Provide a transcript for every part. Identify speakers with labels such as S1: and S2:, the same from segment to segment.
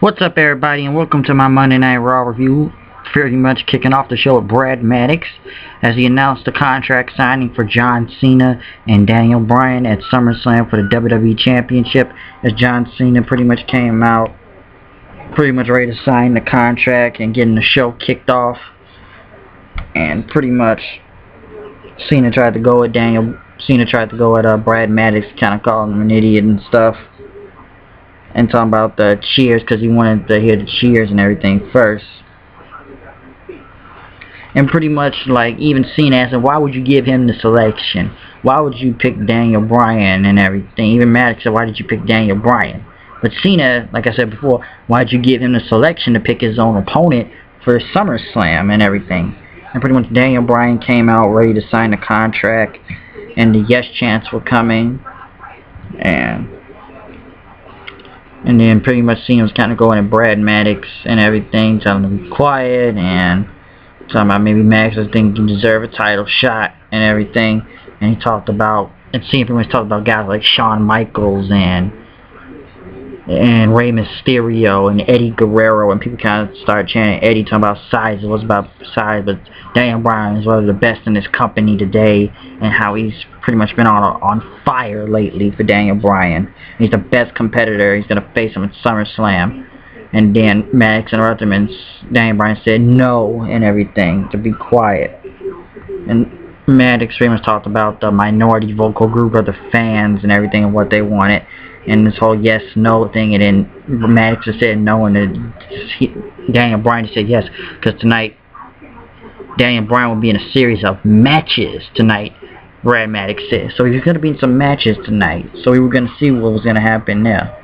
S1: What's up, everybody, and welcome to my Monday Night Raw review. Pretty much kicking off the show with Brad Maddox as he announced the contract signing for John Cena and Daniel Bryan at SummerSlam for the WWE Championship, as John Cena pretty much came out pretty much ready to sign the contract and getting the show kicked off. And pretty much Cena tried to go at Brad Maddox, kind of calling him an idiot and stuff, and talking about the cheers because he wanted to hear the cheers and everything first. And pretty much, like, even Cena asked him, why would you give him the selection? Why would you pick Daniel Bryan and everything? Even Maddox said, why did you pick Daniel Bryan? But Cena, like I said before, why did you give him the selection to pick his own opponent for SummerSlam and everything? And pretty much Daniel Bryan came out ready to sign the contract, and the yes chants were coming. And then pretty much Cena was kind of going at Brad Maddox and everything, telling him to be quiet, and talking about maybe Maddox was thinking he deserved a title shot and everything. And he talked about, and Cena pretty much talked about guys like Shawn Michaels and Rey Mysterio and Eddie Guerrero, and people kind of started chanting Eddie, talking about size. It was about size, but Daniel Bryan is one of the best in this company today, and how he's pretty much been on fire lately for Daniel Bryan. He's the best competitor. He's going to face him at SummerSlam. And then Maddox interrupted him, and Daniel Bryan said no and everything, to be quiet. And Maddox pretty much talked about the minority vocal group of the fans and everything and what they wanted, and this whole yes-no thing. And then Maddox just said no, and then Daniel Bryan said yes, because tonight Daniel Bryan will be in a series of matches tonight, Brad Maddox said. So he's going to be in some matches tonight, so we were going to see what was going to happen there.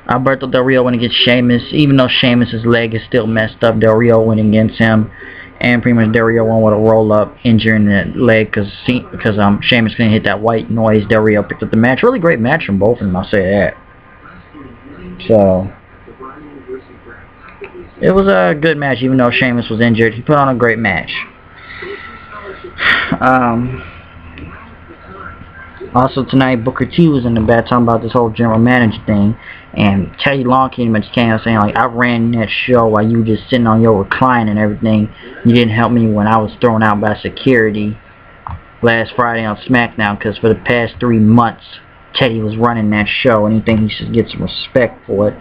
S1: Alberto Del Rio went against Sheamus. Even though Sheamus' leg is still messed up, Del Rio went against him, and pretty much Del Rio won with a roll-up, injuring the leg because Sheamus couldn't hit that white noise. Del Rio picked up the match. Really great match from both of them, I'll say that. So it was a good match, even though Sheamus was injured. He put on a great match. Also tonight, Booker T was in the back talking about this whole general manager thing, and Teddy Long came out saying, like, I ran that show while you were just sitting on your recline and everything. You didn't help me when I was thrown out by security last Friday on SmackDown, because for the past 3 months, Teddy was running that show, and he thinks he should get some respect for it.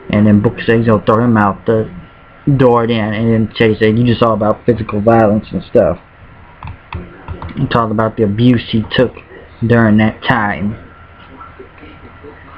S1: And then Booker said he's going to throw him out the door then, and then Teddy said, you just all about physical violence and stuff. He talked about the abuse he took during that time,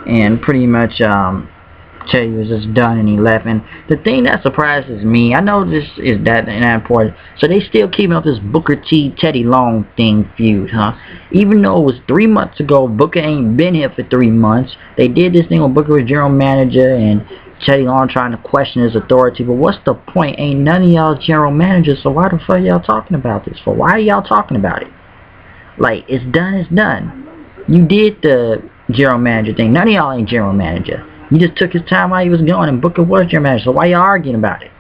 S1: and pretty much Teddy was just done and he left. And the thing that surprises me, I know this is that important, so they still keeping up this Booker T Teddy Long thing feud, huh? Even though it was 3 months ago, Booker ain't been here for 3 months. They did this thing when Booker was general manager and Teddy Long trying to question his authority, but what's the point? Ain't none of y'all general managers, so why the fuck y'all talking about this for? Why are y'all talking about it? Like, it's done, it's done. You did the general manager thing. None of y'all ain't general manager. You just took his time while he was going, and Booker was general manager, so why y'all arguing about it?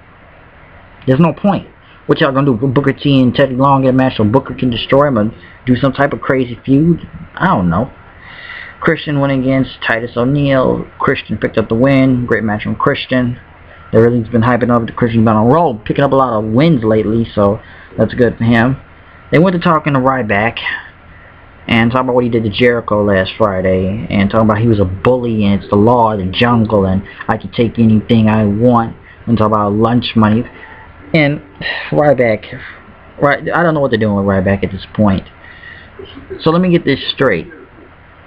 S1: There's no point. What y'all gonna do? Booker T and Teddy Long get a match so Booker can destroy him and do some type of crazy feud? I don't know. Christian went against Titus O'Neil. Christian picked up the win. Great match from Christian. They really been hyping up the Christian, been on a roll, picking up a lot of wins lately, so that's good for him. They went to talking to Ryback and talking about what he did to Jericho last Friday, and talking about he was a bully and it's the law of the jungle and I can take anything I want, and talking about lunch money. And Ryback, I don't know what they're doing with Ryback at this point. So let me get this straight.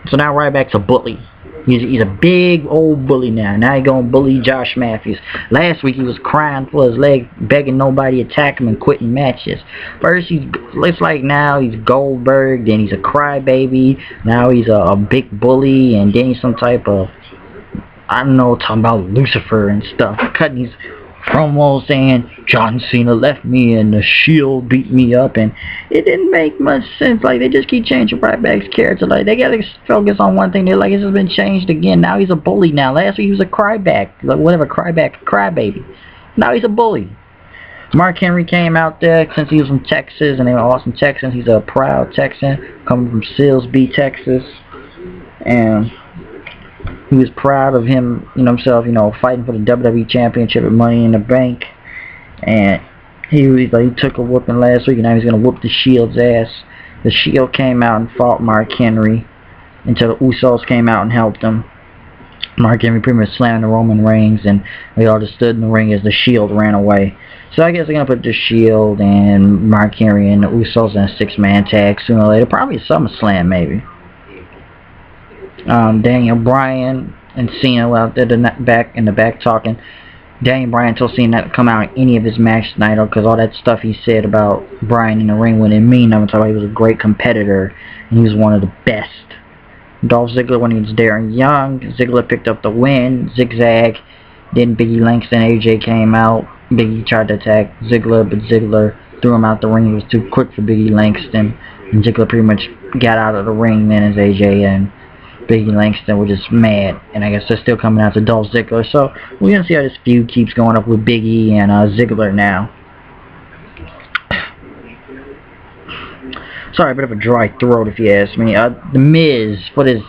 S1: So now Ryback's a bully. He's a big old bully now. Now he's going to bully Josh Matthews. Last week he was crying for his leg, begging nobody to attack him and quitting matches. First, it's like now he's Goldberg, then he's a crybaby, now he's a big bully, and then he's some type of, I don't know, talking about Lucifer and stuff. Cutting these promos saying John Cena left me and the Shield beat me up, and it didn't make much sense. Like, they just keep changing Ryback's character. Like, they gotta focus on one thing. They're like, it's just been changed again. Now he's a bully now. Last week he was a cryback, like whatever, crybaby. Now he's a bully. Mark Henry came out there since he was from Texas, and they were Austin, Texas. He's a proud Texan coming from Silsbee, Texas, and he was proud of him, himself, fighting for the WWE Championship at Money in the Bank. And he took a whooping last week, and now he's gonna whoop the Shield's ass. The Shield came out and fought Mark Henry until the Usos came out and helped him. Mark Henry pretty much slammed the Roman Reigns, and they all just stood in the ring as the Shield ran away. So I guess they're gonna put the Shield and Mark Henry and the Usos in a 6-man tag sooner or later, probably SummerSlam maybe. Daniel Bryan and Cena were out there in the back talking. Daniel Bryan told Cena not to come out in any of his matches tonight, because all that stuff he said about Bryan in the ring wouldn't mean nothing. He was a great competitor and he was one of the best. Dolph Ziggler, when he was daring young, Ziggler picked up the win. Zigzag. Then Biggie Langston, AJ came out. Biggie tried to attack Ziggler, but Ziggler threw him out the ring. He was too quick for Biggie Langston, and Ziggler pretty much got out of the ring then as AJ and Biggie Langston were just mad, and I guess they're still coming after Dolph Ziggler. So we're gonna see how this feud keeps going up with Biggie and Ziggler now. Sorry, a bit of a dry throat if you ask me. The Miz for this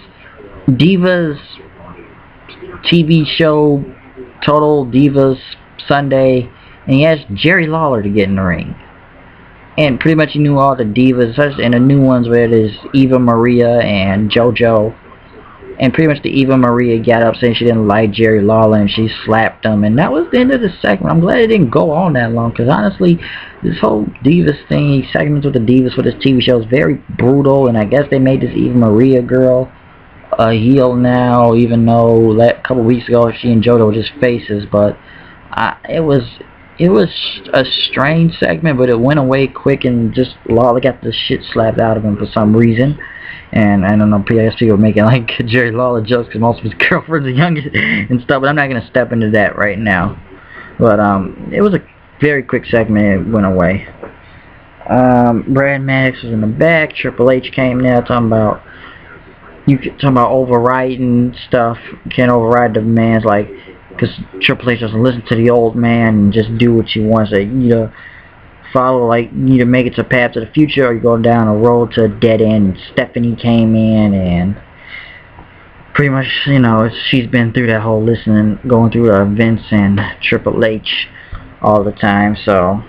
S1: Divas TV show, Total Divas Sunday, and he asked Jerry Lawler to get in the ring. And pretty much he knew all the divas, and the new ones where there's Eva Maria and JoJo. And pretty much the Eva Maria got up saying she didn't like Jerry Lawler, and she slapped him, and that was the end of the segment. I'm glad it didn't go on that long, because honestly, this whole Divas thing, segments with the Divas for this TV show is very brutal, and I guess they made this Eva Maria girl a heel now, even though a couple weeks ago she and JoJo were just faces. But it was a strange segment, but it went away quick, and just Lawler got the shit slapped out of him for some reason. And I don't know, PSP were making like Jerry Lawler jokes because most of his girlfriends are young and stuff, but I'm not going to step into that right now. But it was a very quick segment, it went away. Brad Maddox was in the back, Triple H came there talking about overriding stuff. You can't override the man's, like, because Triple H doesn't listen to the old man and just do what he wants. Like, you need to make it to path to the future, or you go down a road to a dead end. Stephanie came in, and pretty much, she's been through that whole listening, going through Vince and Triple H all the time, so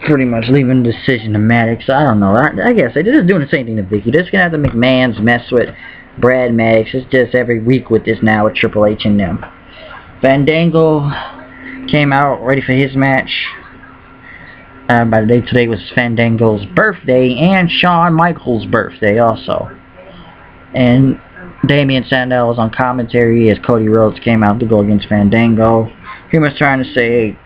S1: pretty much leaving the decision to Maddox. I don't know. I guess they're just doing the same thing to Vicky. They're just gonna have the McMahons mess with Brad Maddox. It's just every week with this now with Triple H and them. Fandango came out ready for his match. By the day today was Fandango's birthday and Shawn Michaels' birthday also. And Damian Sandow was on commentary as Cody Rhodes came out to go against Fandango. He was trying to say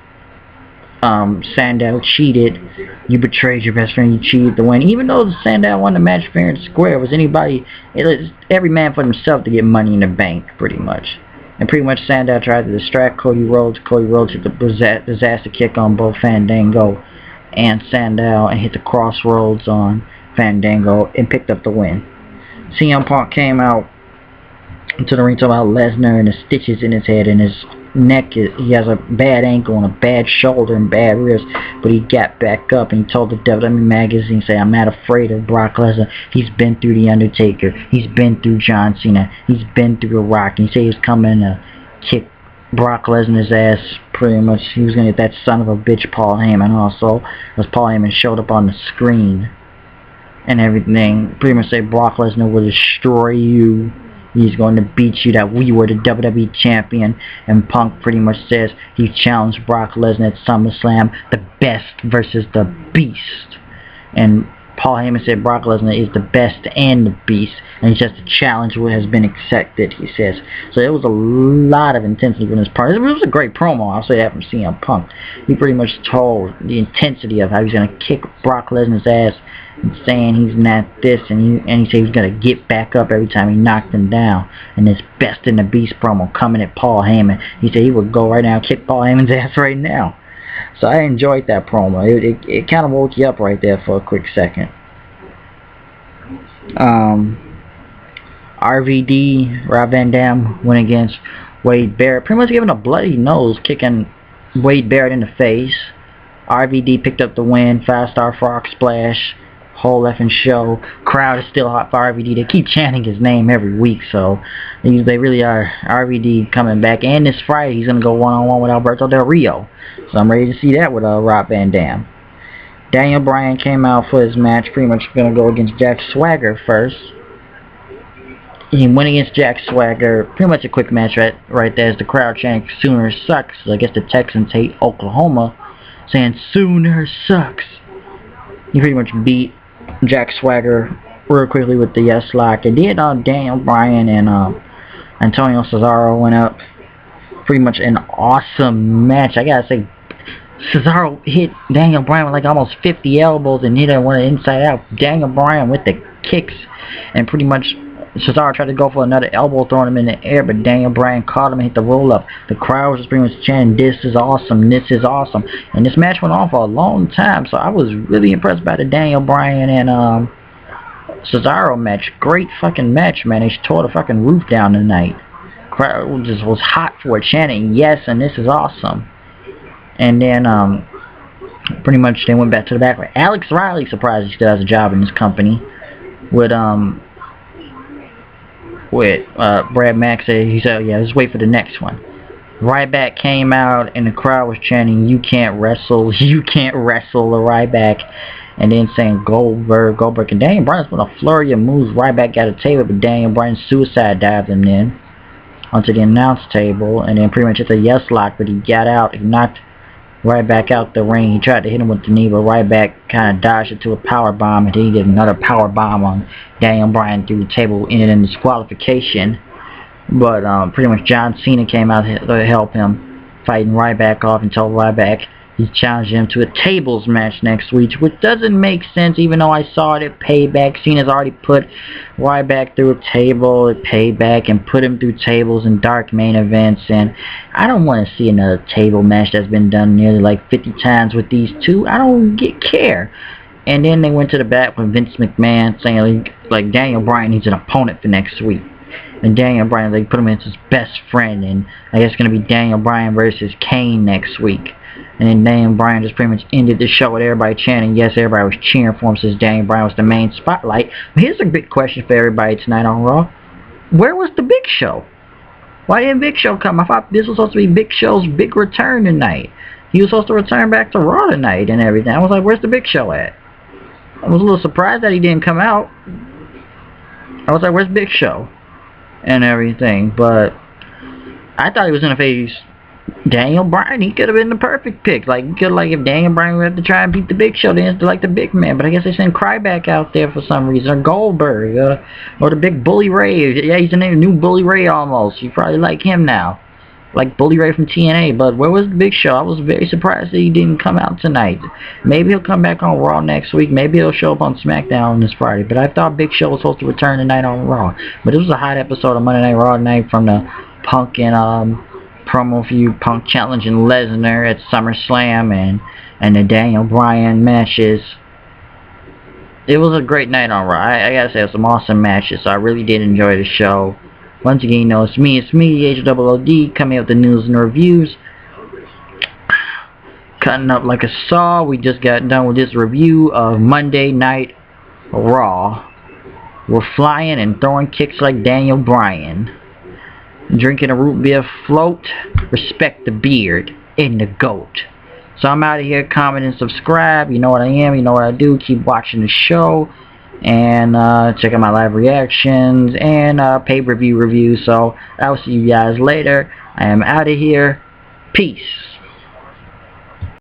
S1: Sandow cheated. You betrayed your best friend. You cheated to win. Even though Sandow won the match fair and square, was every man for himself to get Money in the Bank, pretty much. And pretty much Sandow tried to distract Cody Rhodes. Cody Rhodes hit the disaster kick on both Fandango and Sandow and hit the crossroads on Fandango and picked up the win. CM Punk came out into the ring talking about Lesnar and the stitches in his head and his neck. He has a bad ankle and a bad shoulder and bad wrist, but he got back up and he told the WWE magazine, say, I'm not afraid of Brock Lesnar. He's been through The Undertaker. He's been through John Cena. He's been through The Rock. And he said he was coming to kick Brock Lesnar's ass. Pretty much he was going to get that son of a bitch Paul Heyman also, because Paul Heyman showed up on the screen and everything. Pretty much say Brock Lesnar will destroy you. He's going to beat you, that we were the WWE champion. And Punk pretty much says he challenged Brock Lesnar at SummerSlam, the best versus the beast. And Paul Heyman said Brock Lesnar is the best and the beast, and it's just a challenge that has been accepted, he says. So there was a lot of intensity from this part. It was a great promo, I'll say that, from CM Punk. He pretty much told the intensity of how he's going to kick Brock Lesnar's ass, and saying he's not this, and he said he's going to get back up every time he knocked him down. And this best in the beast promo coming at Paul Heyman. He said he would go right now and kick Paul Heyman's ass right now. So I enjoyed that promo. It kind of woke you up right there for a quick second. RVD, Rob Van Dam, went against Wade Barrett. Pretty much giving a bloody nose, kicking Wade Barrett in the face. RVD picked up the win. 5-star frog splash. Whole effing show. Crowd is still hot for RVD. They keep chanting his name every week, so they really are. RVD coming back, and this Friday he's gonna go one-on-one with Alberto Del Rio. So I'm ready to see that with Rob Van Dam. Daniel Bryan came out for his match. Pretty much gonna go against Jack Swagger first. He went against Jack Swagger. Pretty much a quick match right there. As the crowd chanting "Sooner sucks." So I guess the Texans hate Oklahoma, saying "Sooner sucks." He pretty much beat Jack Swagger real quickly with the yes lock. And then Daniel Bryan and Antonio Cesaro went up. Pretty much an awesome match. I gotta say, Cesaro hit Daniel Bryan with like almost 50 elbows and hit one inside out. Daniel Bryan with the kicks, and pretty much Cesaro tried to go for another elbow, throwing him in the air, but Daniel Bryan caught him and hit the roll up. The crowd was just pretty much chanting, "This is awesome, this is awesome." And this match went on for a long time, so I was really impressed by the Daniel Bryan and Cesaro match. Great fucking match, man. They tore the fucking roof down tonight. Crowd just was hot for it, chanting "Yes" and "This is awesome." And then pretty much they went back to the back. Alex Riley, surprised he still has a job in this company, with Brad Max said, he said, "Yeah, let's wait for the next one." Ryback came out and the crowd was chanting, "You can't wrestle, you can't wrestle," the Ryback, and then saying Goldberg, and Daniel Bryan's put a flurry of moves. Ryback got a table, but Daniel Bryan suicide dived him in onto the announce table, and then pretty much it's a yes lock, but he got out. He knocked Ryback out the ring. He tried to hit him with the knee, but Ryback kind of dodged it to a power bomb, and then he did another power bomb on Daniel Bryan through the table, ended in disqualification. But pretty much John Cena came out to help him, fighting Ryback off, and told Ryback he challenged him to a tables match next week, which doesn't make sense, even though I saw it at Payback. Cena's already put Ryback through a table at Payback and put him through tables in dark main events, and I don't want to see another table match that's been done nearly like 50 times with these two. I don't care. And then they went to the back with Vince McMahon saying like Daniel Bryan needs an opponent for next week. And Daniel Bryan, they put him as his best friend, and I guess it's going to be Daniel Bryan versus Kane next week. And then Daniel Bryan just pretty much ended the show with everybody chanting yes. Everybody was cheering for him since Daniel Bryan was the main spotlight. But here's a big question for everybody tonight on Raw. Where was the Big Show? Why didn't Big Show come? I thought this was supposed to be Big Show's big return tonight. He was supposed to return back to Raw tonight and everything. I was like, where's the Big Show at? I was a little surprised that he didn't come out. I was like, where's Big Show? And everything. But I thought he was going to face Daniel Bryan. He could have been the perfect pick. Like, if Daniel Bryan would have to try and beat the Big Show, then it's like the big man. But I guess they sent Ryback out there for some reason, or Goldberg, or the big Bully Ray. Yeah, he's the new Bully Ray almost. You probably like him now, like Bully Ray from TNA. But where was the Big Show? I was very surprised that he didn't come out tonight. Maybe he'll come back on Raw next week. Maybe he'll show up on SmackDown this Friday. But I thought Big Show was supposed to return tonight on Raw. But it was a hot episode of Monday Night Raw tonight, from the Punk and promo feud, Punk challenging Lesnar at SummerSlam, and the Daniel Bryan matches. It was a great night on Raw. I gotta say, it was some awesome matches, so I really did enjoy the show. Once again, you know, it's me, HOOD, coming up with the news and reviews. Cutting up like a saw. We just got done with this review of Monday Night Raw. We're flying and throwing kicks like Daniel Bryan. Drinking a root beer float. Respect the beard and the goat. So I'm out of here. Comment and subscribe. You know what I am. You know what I do. Keep watching the show. And check out my live reactions and pay-per-view reviews. So I'll see you guys later. I am out of here. Peace.